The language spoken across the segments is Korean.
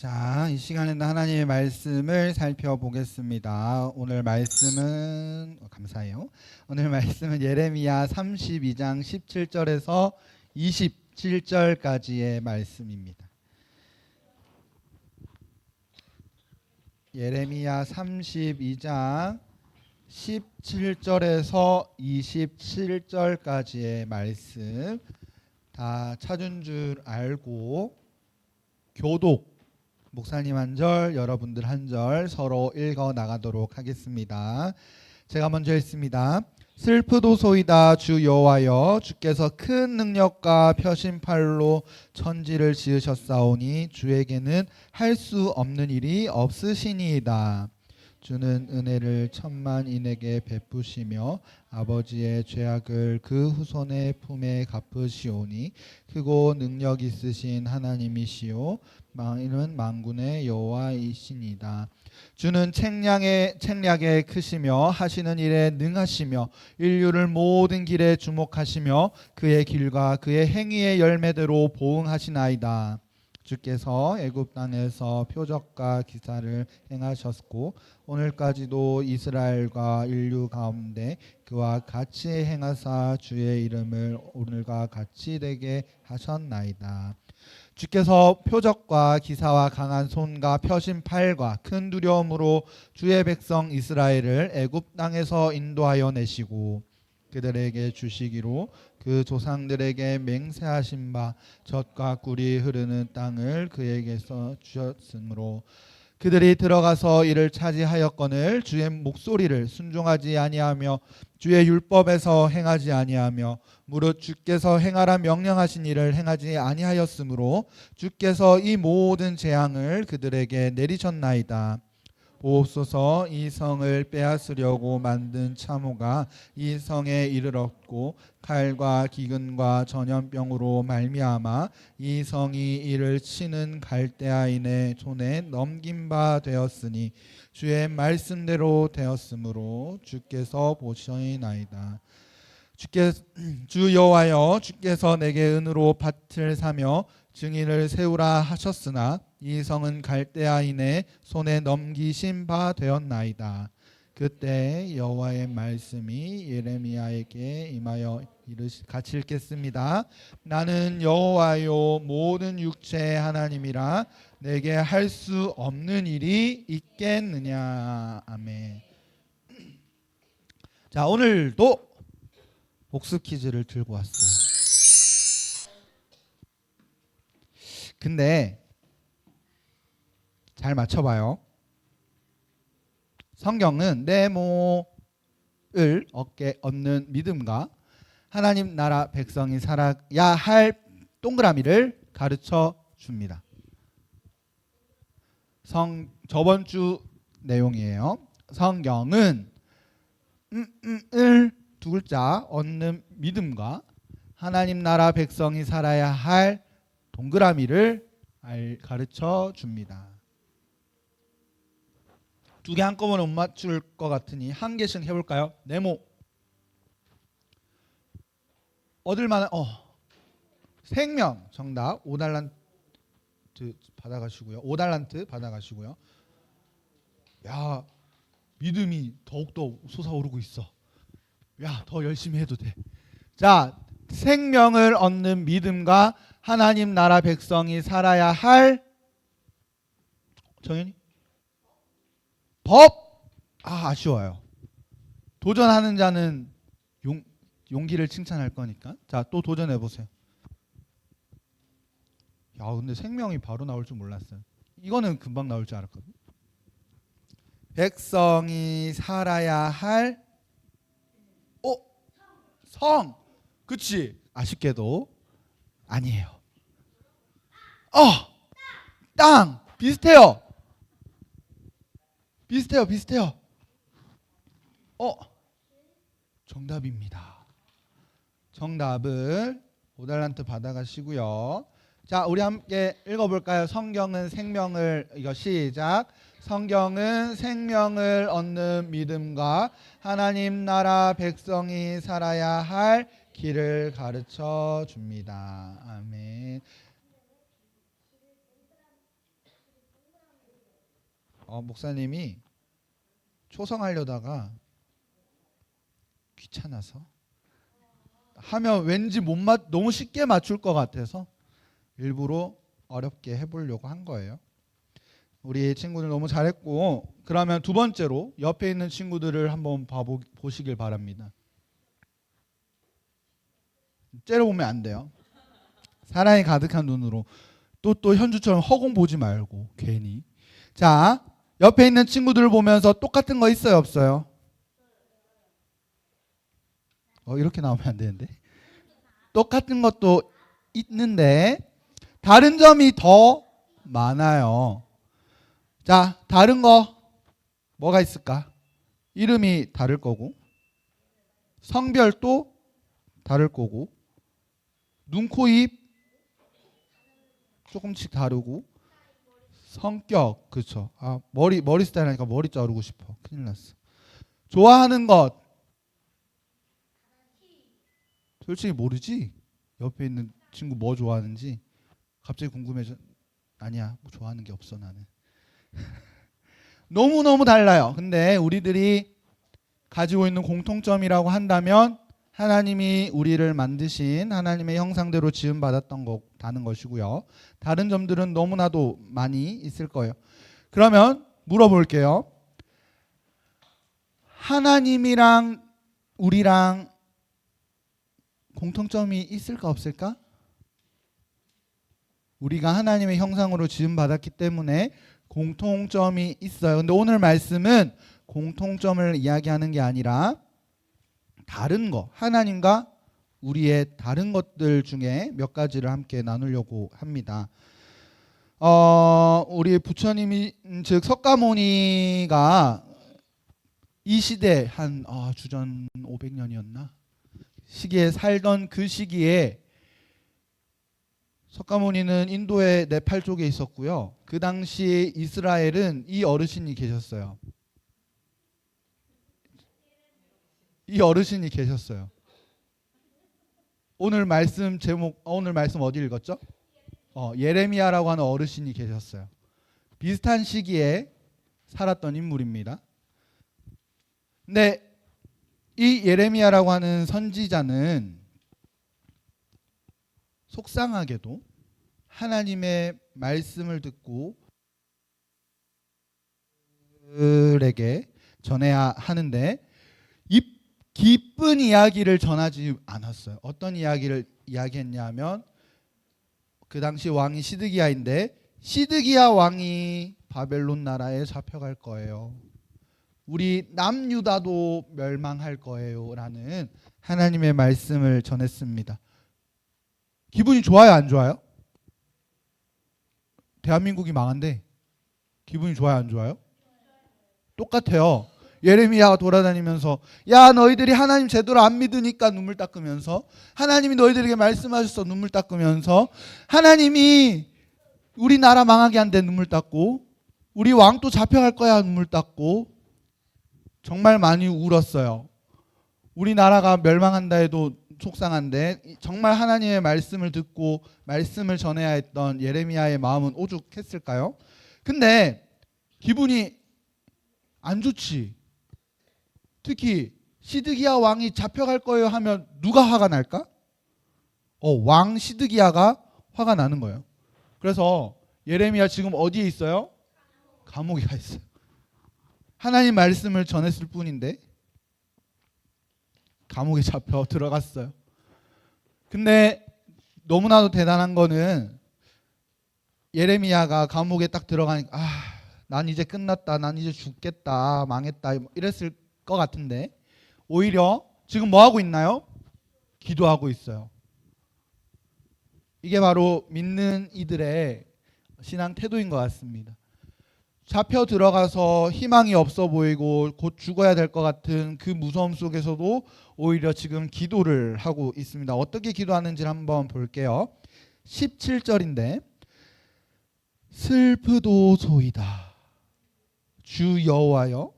자, 이 시간에는 하나님의 말씀을 살펴보겠습니다. 오늘 말씀은 감사해요. 오늘 말씀은 예레미야 32장 17절에서 27절까지의 말씀입니다. 예레미야 32장 17절에서 27절까지의 말씀 다 찾은 줄 알고 교독 목사님 한 절, 여러분들 한 절 서로 읽어 나가도록 하겠습니다. 제가 먼저 읽습니다. 슬프도소이다 주 여호와여, 주께서 큰 능력과 펴신팔로 천지를 지으셨사오니 주에게는 할 수 없는 일이 없으시니이다. 주는 은혜를 천만인에게 베푸시며 아버지의 죄악을 그 후손의 품에 갚으시오니 크고 능력 있으신 하나님이시오 이는 만군의 여호와이시니이다. 주는 책략에 크시며 하시는 일에 능하시며 인류를 모든 길에 주목하시며 그의 길과 그의 행위의 열매대로 보응하시나이다. 주께서 애굽 땅에서 표적과 기사를 행하셨고 오늘까지도 이스라엘과 인류 가운데 그와 같이 행하사 주의 이름을 오늘과 같이 되게 하셨나이다. 주께서 표적과 기사와 강한 손과 펴신 팔과 큰 두려움으로 주의 백성 이스라엘을 애굽 땅에서 인도하여 내시고 그들에게 주시기로 그 조상들에게 맹세하신 바 젖과 꿀이 흐르는 땅을 그에게서 주셨으므로 그들이 들어가서 이를 차지하였거늘 주의 목소리를 순종하지 아니하며 주의 율법에서 행하지 아니하며 무릇 주께서 행하라 명령하신 일을 행하지 아니하였으므로 주께서 이 모든 재앙을 그들에게 내리셨나이다. 보옵소서, 이 성을 빼앗으려고 만든 참호가 이 성에 이르렀고 칼과 기근과 전염병으로 말미암아 이 성이 이를 치는 갈대아인의 손에 넘긴 바 되었으니 주의 말씀대로 되었으므로 주께서 보시나이다. 주 여호와여, 주께서 내게 은으로 밭을 사며 증인을 세우라 하셨으나 이 성은 갈대아인의 손에 넘기신 바 되었나이다. 그때 여호와의 말씀이 예레미야에게 임하여 같이 읽겠습니다. 나는 여호와요 모든 육체의 하나님이라 내게 할 수 없는 일이 있겠느냐. 아멘. 자, 오늘도 복습 퀴즈를 들고 왔어요. 근데 잘 맞춰봐요. 성경은 내 몸을 얻는 믿음과 하나님 나라 백성이 살아야 할 동그라미를 가르쳐 줍니다. 저번 주 내용이에요. 성경은 을 두 글자 얻는 믿음과 하나님 나라 백성이 살아야 할 동그라미를 가르쳐 줍니다. 두 개 한꺼번에 못 맞출 것 같으니 한 개씩 해볼까요? 네모 얻을 만한 생명 정답 5달란트 받아가시고요. 5달란트 받아가시고요. 야, 믿음이 더욱더 솟아오르고 있어. 야, 더 열심히 해도 돼. 자, 생명을 얻는 믿음과 하나님 나라 백성이 살아야 할 정현이 법. 아쉬워요. 도전하는 자는 용기를 칭찬할 거니까. 자, 또 도전해 보세요. 야, 근데 생명이 바로 나올 줄 몰랐어요. 이거는 금방 나올 줄 알았거든. 백성이 살아야 할 성. 그치? 아쉽게도 아니에요. 땅. 비슷해요. 정답입니다. 정답을 5달란트 받아가시고요. 자, 우리 함께 읽어볼까요? 성경은 생명을, 이거 시작. 성경은 생명을 얻는 믿음과 하나님 나라 백성이 살아야 할 길을 가르쳐 줍니다. 아멘. 목사님이 초성하려다가 귀찮아서 하면 왠지 너무 쉽게 맞출 것 같아서 일부러 어렵게 해보려고 한 거예요. 우리 친구들 너무 잘했고, 그러면 두 번째로 옆에 있는 친구들을 한번 보시길 바랍니다. 째려보면 안 돼요. 사랑이 가득한 눈으로. 또 현주처럼 허공 보지 말고 괜히. 자, 옆에 있는 친구들을 보면서 똑같은 거 있어요, 없어요? 이렇게 나오면 안 되는데. 똑같은 것도 있는데 다른 점이 더 많아요. 자, 다른 거 뭐가 있을까? 이름이 다를 거고, 성별도 다를 거고, 눈, 코, 입 조금씩 다르고, 성격, 그렇죠. 머리 스타일 하니까 머리 자르고 싶어. 큰일 났어. 좋아하는 것 솔직히 모르지? 옆에 있는 친구 뭐 좋아하는지 갑자기 궁금해져. 아니야, 뭐 좋아하는 게 없어 나는. 너무너무 달라요. 근데 우리들이 가지고 있는 공통점이라고 한다면 하나님이 우리를 만드신 하나님의 형상대로 지음받았던 거다는 것이고요. 다른 점들은 너무나도 많이 있을 거예요. 그러면 물어볼게요. 하나님이랑 우리랑 공통점이 있을까 없을까? 우리가 하나님의 형상으로 지음받았기 때문에 공통점이 있어요. 근데 오늘 말씀은 공통점을 이야기하는 게 아니라 다른 거, 하나님과 우리의 다른 것들 중에 몇 가지를 함께 나누려고 합니다. 우리 부처님이 즉 석가모니가 이 시대 한 주전 500년이었나? 시기에 살던 그 시기에 석가모니는 인도의 네팔 쪽에 있었고요. 그 당시 이스라엘은 이 어르신이 계셨어요. 이 어르신이 계셨어요. 오늘 말씀 제목, 오늘 말씀 어디 읽었죠? 예레미야라고 하는 어르신이 계셨어요. 비슷한 시기에 살았던 인물입니다. 근데 이 예레미야라고 하는 선지자는 속상하게도 하나님의 말씀을 듣고 그들에게 전해야 하는데 기쁜 이야기를 전하지 않았어요. 어떤 이야기를 이야기했냐면 그 당시 왕이 시드기야인데 시드기야 왕이 바벨론 나라에 잡혀갈 거예요. 우리 남유다도 멸망할 거예요 라는 하나님의 말씀을 전했습니다. 기분이 좋아요 안 좋아요? 대한민국이 망한데 기분이 좋아요 안 좋아요? 똑같아요. 예레미야가 돌아다니면서 야 너희들이 하나님 제대로 안 믿으니까 눈물 닦으면서 하나님이 너희들에게 말씀하셔서 눈물 닦으면서 하나님이 우리나라 망하게 한데 눈물 닦고 우리 왕 또 잡혀갈 거야 눈물 닦고 정말 많이 울었어요. 우리나라가 멸망한다 해도 속상한데 정말 하나님의 말씀을 듣고 말씀을 전해야 했던 예레미야의 마음은 오죽했을까요? 근데 기분이 안 좋지. 특히 시드기야 왕이 잡혀갈 거예요 하면 누가 화가 날까? 왕 시드기야가 화가 나는 거예요. 그래서 예레미야 지금 어디에 있어요? 감옥에 가 있어요. 하나님 말씀을 전했을 뿐인데 감옥에 잡혀 들어갔어요. 근데 너무나도 대단한 거는 예레미야가 감옥에 딱 들어가니까 난 이제 끝났다, 난 이제 죽겠다, 망했다 이랬을 것 같은데 오히려 지금 뭐 하고 있나요? 기도하고 있어요. 이게 바로 믿는 이들의 신앙 태도인 것 같습니다. 잡혀 들어가서 희망이 없어 보이고 곧 죽어야 될 것 같은 그 무서움 속에서도 오히려 지금 기도를 하고 있습니다. 어떻게 기도하는지 한번 볼게요. 17절인데 슬프도소이다. 주 여호와여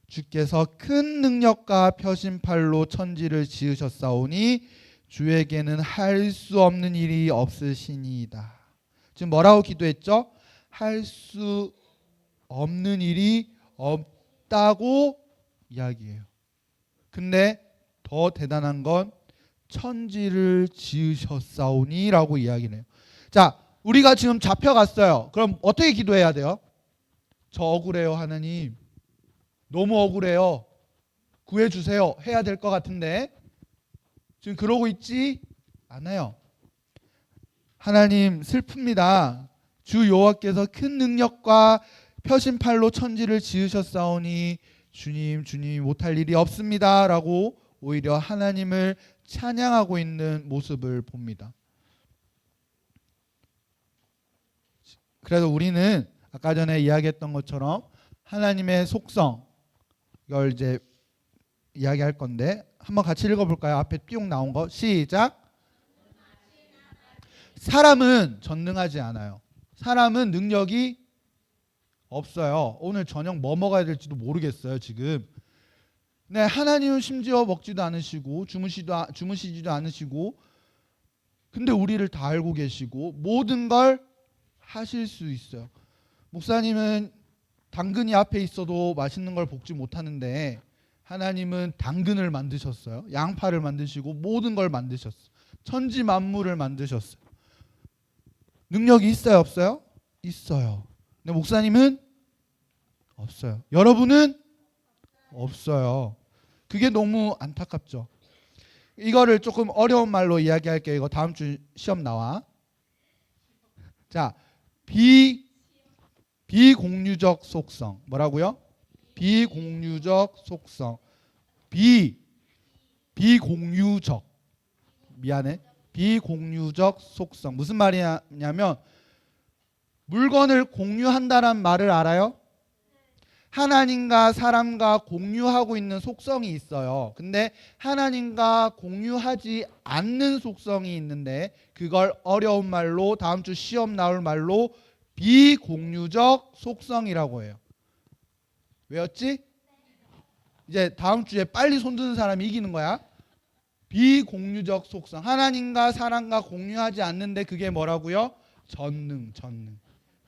주께서 큰 능력과 펴신팔로 천지를 지으셨사오니 주에게는 할 수 없는 일이 없으시니이다. 지금 뭐라고 기도했죠? 할 수 없는 일이 없다고 이야기해요. 근데 더 대단한 건 천지를 지으셨사오니라고 이야기를 해요. 자, 우리가 지금 잡혀갔어요. 그럼 어떻게 기도해야 돼요? 저 억울해요, 하나님. 너무 억울해요. 구해주세요. 해야 될 것 같은데 지금 그러고 있지 않아요. 하나님 슬픕니다. 주 여호와께서 큰 능력과 펴신팔로 천지를 지으셨사오니 주님 못할 일이 없습니다 라고 오히려 하나님을 찬양하고 있는 모습을 봅니다. 그래서 우리는 아까 전에 이야기했던 것처럼 하나님의 속성 이걸 이제 이야기할 건데 한번 같이 읽어볼까요? 앞에 띄용 나온 거 시작. 사람은 전능하지 않아요. 사람은 능력이 없어요. 오늘 저녁 뭐 먹어야 될지도 모르겠어요 지금. 네, 하나님은 심지어 먹지도 않으시고 주무시지도 않으시고 근데 우리를 다 알고 계시고 모든 걸 하실 수 있어요. 목사님은 당근이 앞에 있어도 맛있는 걸 볶지 못하는데 하나님은 당근을 만드셨어요. 양파를 만드시고 모든 걸 만드셨어요. 천지 만물을 만드셨어요. 능력이 있어요 없어요? 있어요. 근데 목사님은 없어요. 여러분은 없어요. 그게 너무 안타깝죠. 이거를 조금 어려운 말로 이야기할게요. 이거 다음 주 시험 나와. 자, 비공유적 속성. 뭐라고요? 비공유적 속성. 비공유적. 미안해. 비공유적 속성. 무슨 말이냐면 물건을 공유한다는 말을 알아요? 하나님과 사람과 공유하고 있는 속성이 있어요. 근데 하나님과 공유하지 않는 속성이 있는데 그걸 어려운 말로 다음 주 시험 나올 말로 비공유적 속성이라고 해요. 외웠지? 이제 다음 주에 빨리 손드는 사람이 이기는 거야. 비공유적 속성. 하나님과 사람과 공유하지 않는데 그게 뭐라고요?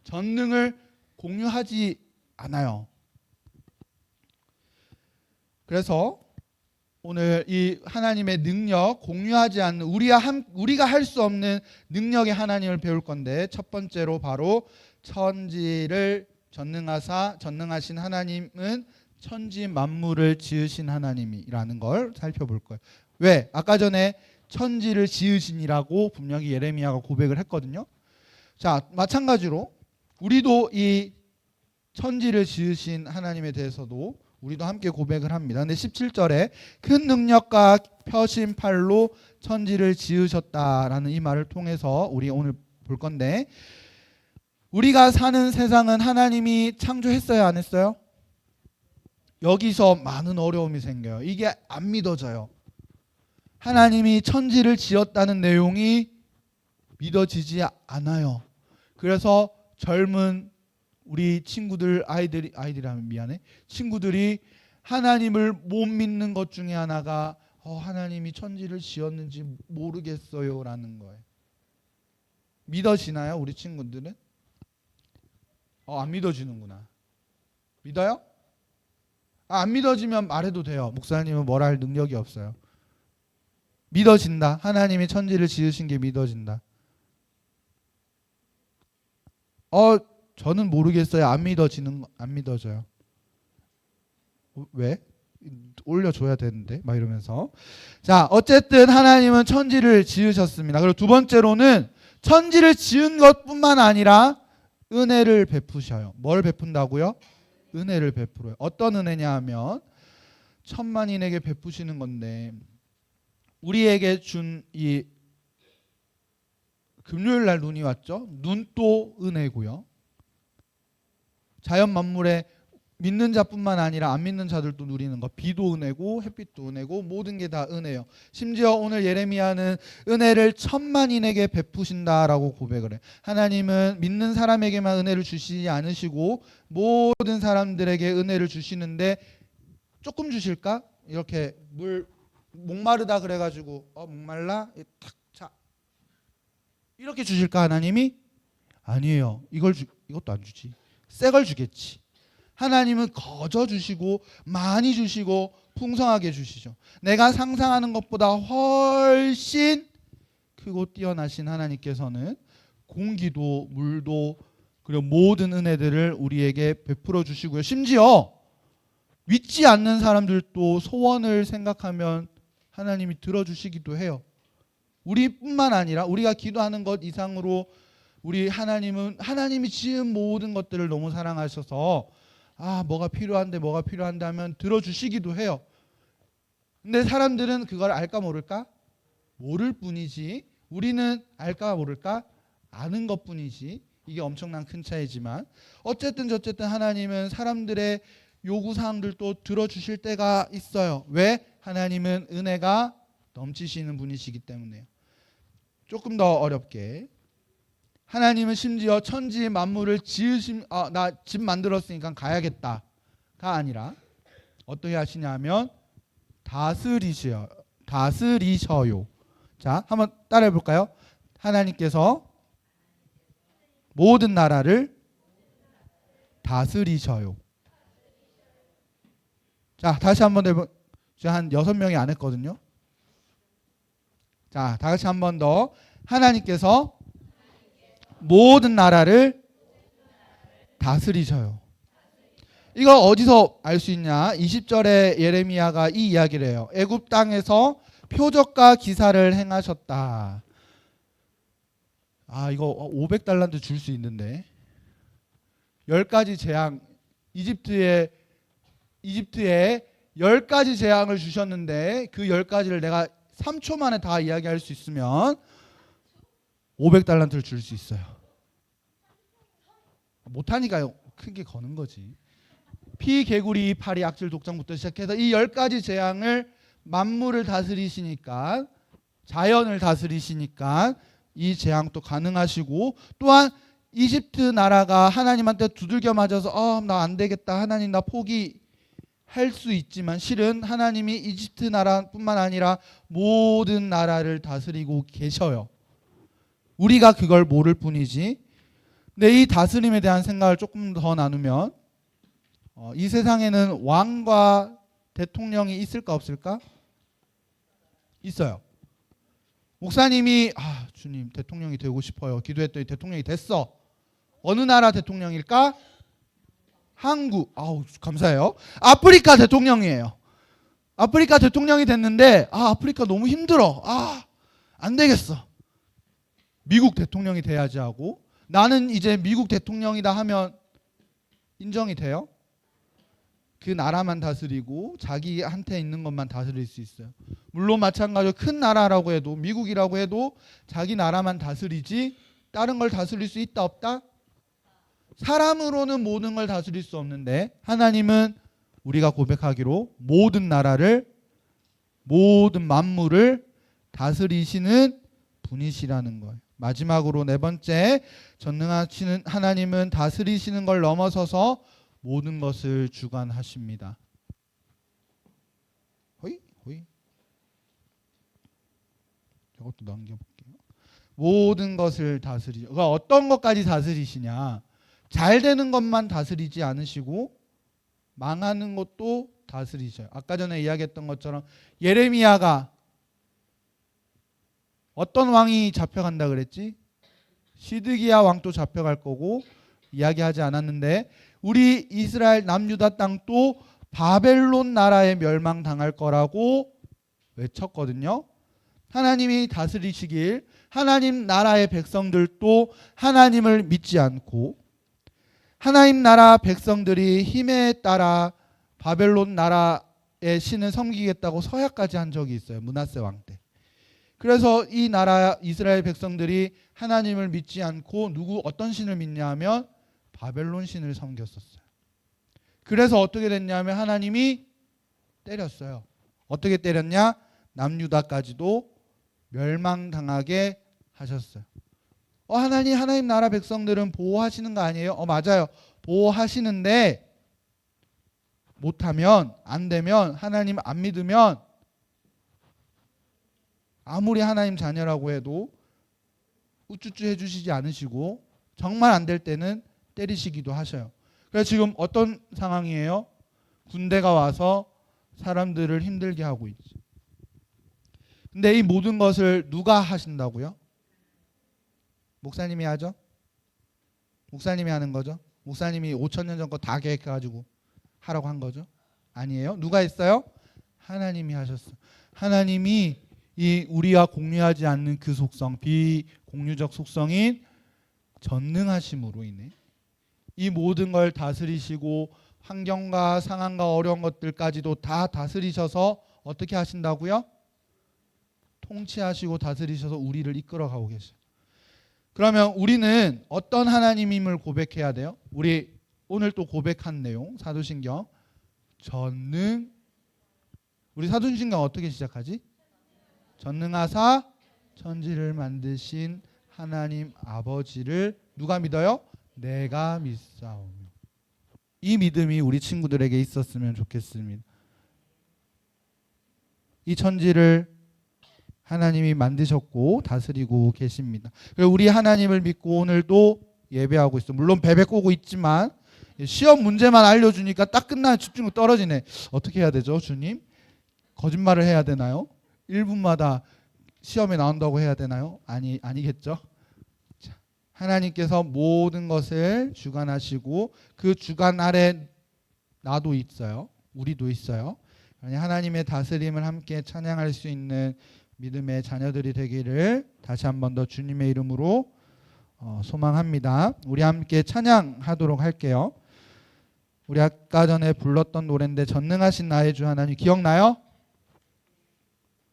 전능을 공유하지 않아요. 그래서 오늘 이 하나님의 능력, 공유하지 않는 우리가 할 수 없는 능력의 하나님을 배울 건데 첫 번째로 바로 천지를 전능하신 하나님은 천지 만물을 지으신 하나님이라는 걸 살펴볼 거예요. 왜? 아까 전에 천지를 지으신이라고 분명히 예레미야가 고백을 했거든요. 자, 마찬가지로 우리도 이 천지를 지으신 하나님에 대해서도 우리도 함께 고백을 합니다. 근데 17절에 큰 능력과 펴신 팔로 천지를 지으셨다라는 이 말을 통해서 우리 오늘 볼 건데 우리가 사는 세상은 하나님이 창조했어요, 안 했어요? 여기서 많은 어려움이 생겨요. 이게 안 믿어져요. 하나님이 천지를 지었다는 내용이 믿어지지 않아요. 그래서 젊은 우리 아이들이라면 미안해. 친구들이 하나님을 못 믿는 것 중에 하나가 하나님이 천지를 지었는지 모르겠어요라는 거예요. 믿어지나요, 우리 친구들은? 안 믿어지는구나. 믿어요? 안 믿어지면 말해도 돼요. 목사님은 뭘 할 능력이 없어요. 믿어진다. 하나님이 천지를 지으신 게 믿어진다. 저는 모르겠어요. 안 믿어져요. 왜? 올려줘야 되는데 막 이러면서. 자, 어쨌든 하나님은 천지를 지으셨습니다. 그리고 두 번째로는 천지를 지은 것뿐만 아니라 은혜를 베푸셔요. 뭘 베푼다고요? 은혜를 베풀어요. 어떤 은혜냐 하면 천만인에게 베푸시는 건데 우리에게 준 이 금요일 날 눈이 왔죠? 눈도 은혜고요. 자연 만물에 믿는 자뿐만 아니라 안 믿는 자들도 누리는 것. 비도 은혜고 햇빛도 은혜고 모든 게 다 은혜예요. 심지어 오늘 예레미야는 은혜를 천만인에게 베푸신다라고 고백을 해요. 하나님은 믿는 사람에게만 은혜를 주시지 않으시고 모든 사람들에게 은혜를 주시는데 조금 주실까? 이렇게 목마르다 그래가지고 목말라? 자 이렇게 주실까 하나님이? 아니에요. 이것도 안 주지. 새 걸 주겠지. 하나님은 거저 주시고 많이 주시고 풍성하게 주시죠. 내가 상상하는 것보다 훨씬 크고 뛰어나신 하나님께서는 공기도 물도 그리고 모든 은혜들을 우리에게 베풀어 주시고요. 심지어 믿지 않는 사람들도 소원을 생각하면 하나님이 들어주시기도 해요. 우리뿐만 아니라 우리가 기도하는 것 이상으로 우리 하나님은 하나님이 지은 모든 것들을 너무 사랑하셔서 뭐가 필요한데 하면 들어주시기도 해요. 근데 사람들은 그걸 알까 모를까? 모를 뿐이지. 우리는 알까 모를까? 아는 것뿐이지. 이게 엄청난 큰 차이지만 어쨌든 저쨌든 하나님은 사람들의 요구사항들도 들어주실 때가 있어요. 왜? 하나님은 은혜가 넘치시는 분이시기 때문에요. 조금 더 어렵게 하나님은 심지어 천지 만물을 나 집 만들었으니까 가야겠다가 아니라 어떻게 하시냐면 다스리셔요. 자, 한번 따라해 볼까요? 하나님께서 모든 나라를 다스리셔요. 자, 다시 한번 해보. 제가 한 6명이 안 했거든요. 자, 다 같이 한 번 더. 하나님께서 모든 나라를 다스리셔요. 이거 어디서 알 수 있냐? 20절에 예레미야가 이 이야기를 해요. 애굽 땅에서 표적과 기사를 행하셨다. 이거 500달란트 줄 수 있는데 10가지 재앙 이집트에 10가지 재앙을 주셨는데 그 10가지를 내가 3초 만에 다 이야기할 수 있으면 500달란트를 줄 수 있어요. 못하니까 크게 거는 거지. 피, 개구리, 파리, 악질, 독장부터 시작해서 이 10가지 재앙을 만물을 다스리시니까 자연을 다스리시니까 이 재앙도 가능하시고 또한 이집트 나라가 하나님한테 두들겨 맞아서 나 안 되겠다 하나님 나 포기할 수 있지만 실은 하나님이 이집트 나라뿐만 아니라 모든 나라를 다스리고 계셔요. 우리가 그걸 모를 뿐이지. 근데 이 다스림에 대한 생각을 조금 더 나누면 이 세상에는 왕과 대통령이 있을까 없을까? 있어요. 목사님이 주님 대통령이 되고 싶어요. 기도했더니 대통령이 됐어. 어느 나라 대통령일까? 한국. 감사해요. 아프리카 대통령이에요. 아프리카 대통령이 됐는데 아프리카 너무 힘들어. 안 되겠어. 미국 대통령이 돼야지 하고 나는 이제 미국 대통령이다 하면 인정이 돼요? 그 나라만 다스리고 자기한테 있는 것만 다스릴 수 있어요. 물론 마찬가지로 큰 나라라고 해도 미국이라고 해도 자기 나라만 다스리지 다른 걸 다스릴 수 있다 없다? 사람으로는 모든 걸 다스릴 수 없는데 하나님은 우리가 고백하기로 모든 나라를 모든 만물을 다스리시는 분이시라는 거예요. 마지막으로 네 번째 전능하시는 하나님은 다스리시는 걸 넘어서서 모든 것을 주관하십니다. 호이. 이것도 넘겨볼게요. 모든 것을 다스리죠. 그러니까 어떤 것까지 다스리시냐? 잘 되는 것만 다스리지 않으시고 망하는 것도 다스리셔요. 아까 전에 이야기했던 것처럼 예레미야가 어떤 왕이 잡혀간다 그랬지? 시드기야 왕도 잡혀갈 거고 이야기하지 않았는데 우리 이스라엘 남유다 땅도 바벨론 나라에 멸망당할 거라고 외쳤거든요. 하나님이 다스리시길 하나님 나라의 백성들도 하나님을 믿지 않고 하나님 나라 백성들이 힘에 따라 바벨론 나라의 신을 섬기겠다고 서약까지 한 적이 있어요. 므낫세 왕 때. 그래서 이 나라 이스라엘 백성들이 하나님을 믿지 않고 어떤 신을 믿냐 하면 바벨론 신을 섬겼었어요. 그래서 어떻게 됐냐면 하나님이 때렸어요. 어떻게 때렸냐? 남유다까지도 멸망당하게 하셨어요. 하나님 나라 백성들은 보호하시는 거 아니에요? 맞아요. 보호하시는데 못하면 안 되면 하나님 안 믿으면 아무리 하나님 자녀라고 해도 우쭈쭈 해주시지 않으시고 정말 안 될 때는 때리시기도 하셔요. 그래서 지금 어떤 상황이에요? 군대가 와서 사람들을 힘들게 하고 있죠. 근데 이 모든 것을 누가 하신다고요? 목사님이 하죠? 목사님이 하는 거죠? 목사님이 5,000년 전 거 다 계획해가지고 하라고 한 거죠? 아니에요. 누가 했어요? 하나님이 하셨어요. 하나님이 이 우리와 공유하지 않는 그 속성, 비공유적 속성인 전능하심으로 인해 이 모든 걸 다스리시고 환경과 상황과 어려운 것들까지도 다 다스리셔서 어떻게 하신다고요? 통치하시고 다스리셔서 우리를 이끌어가고 계셔요. 그러면 우리는 어떤 하나님임을 고백해야 돼요? 우리 오늘 또 고백한 내용 사도신경 전능. 우리 사도신경 어떻게 시작하지? 전능하사 천지를 만드신 하나님 아버지를 누가 믿어요? 내가 믿사오며. 이 믿음이 우리 친구들에게 있었으면 좋겠습니다. 이 천지를 하나님이 만드셨고 다스리고 계십니다. 우리 하나님을 믿고 오늘도 예배하고 있어. 물론 베베 꼬고 있지만 시험 문제만 알려주니까 딱 끝나면 집중력 떨어지네. 어떻게 해야 되죠, 주님? 거짓말을 해야 되나요? 1분마다 시험에 나온다고 해야 되나요? 아니겠죠. 자, 하나님께서 모든 것을 주관하시고 그 주관 아래 나도 있어요. 우리도 있어요. 하나님의 다스림을 함께 찬양할 수 있는 믿음의 자녀들이 되기를 다시 한 번 더 주님의 이름으로 소망합니다. 우리 함께 찬양하도록 할게요. 우리 아까 전에 불렀던 노래인데 전능하신 나의 주 하나님 기억나요?